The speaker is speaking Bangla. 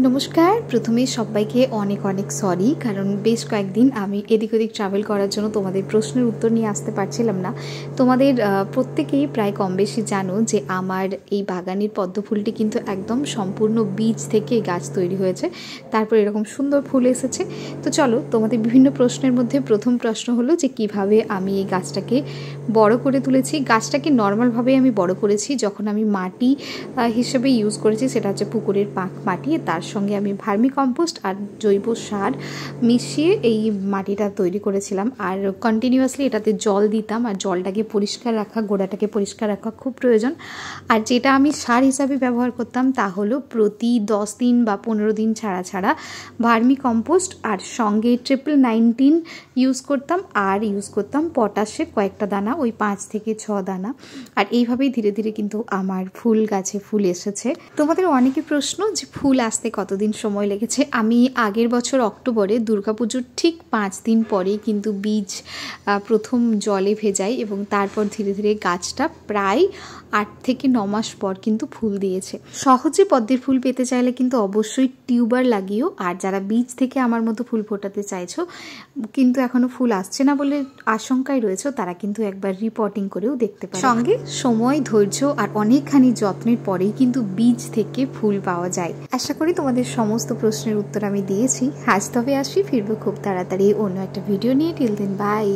নমস্কার। প্রথমেই সবাইকে অনেক অনেক সরি, কারণ বেশ কয়েকদিন আমি এদিক ওদিক ট্রাভেল করার জন্য তোমাদের প্রশ্নের উত্তর নিয়ে আসতে পারছিলাম না। তোমাদের প্রত্যেকেই প্রায় কম বেশি জানো যে আমার এই বাগানের পদ্ম ফুলটি কিন্তু একদম সম্পূর্ণ বীজ থেকে গাছ তৈরি হয়েছে, তারপর এরকম সুন্দর ফুল এসেছে। তো চলো, তোমাদের বিভিন্ন প্রশ্নের মধ্যে প্রথম প্রশ্ন হলো যে কিভাবে আমি এই গাছটাকে বড় করে তুলেছি। গাছটাকে নর্মালভাবে আমি বড় করেছি, যখন আমি মাটি হিসেবে ইউজ করেছি সেটা হচ্ছে পুকুরের পাঁক মাটি, তার সঙ্গে আমি ভার্মি কম্পোস্ট আর জৈব সার মিশিয়ে এই মাটিটা তৈরি করেছিলাম। আর কন্টিনিউয়াসলি এটাতে জল দিতাম, আর জলটাকে পরিষ্কার রাখা, গোড়াটাকে পরিষ্কার রাখা খুব প্রয়োজন। আর যেটা আমি সার হিসাবে ব্যবহার করতাম তা হলো প্রতি 10 দিন বা 15 দিন ছাড়া ছাড়া ভার্মি কম্পোস্ট, আর সঙ্গে 1919 ইউজ করতাম, আর ইউজ করতাম পটাশের কয়েকটা দানা, ওই 5 থেকে 6 দানা। আর এইভাবেই ধীরে ধীরে কিন্তু আমার ফুল গাছে ফুল এসেছে। তোমাদের অনেকে প্রশ্ন যে ফুল আসতে কতদিন সময় লেগেছে। আমি আগের বছর অক্টোবরে দুর্গাপুজোর ঠিক 5 দিন পরেই কিন্তু বীজ প্রথম জলে ভেজাই, এবং তারপর ধীরে ধীরে গাছটা প্রায় 8 থেকে 9 মাস পর কিন্তু ফুল দিয়েছে। সহজে পদ্মের ফুল পেতে চাইলে কিন্তু অবশ্যই টিউবার লাগিও। আর যারা বীজ থেকে আমার মতো ফুল ফোটাতে চাইছো কিন্তু এখনো ফুল আসছে না বলে আশঙ্কায় রয়েছে, তারা কিন্তু একবার রিপোর্টিং করেও দেখতে পারে। সঙ্গে সময়, ধৈর্য আর অনেকখানি যত্নের পরেই কিন্তু বীজ থেকে ফুল পাওয়া যায়। আশা করি তোমাদের সমস্ত প্রশ্নের উত্তর আমি দিয়েছি। আজ তবে আসি, ফিরবো খুব তাড়াতাড়ি অন্য একটা ভিডিও নিয়ে। Till then, by.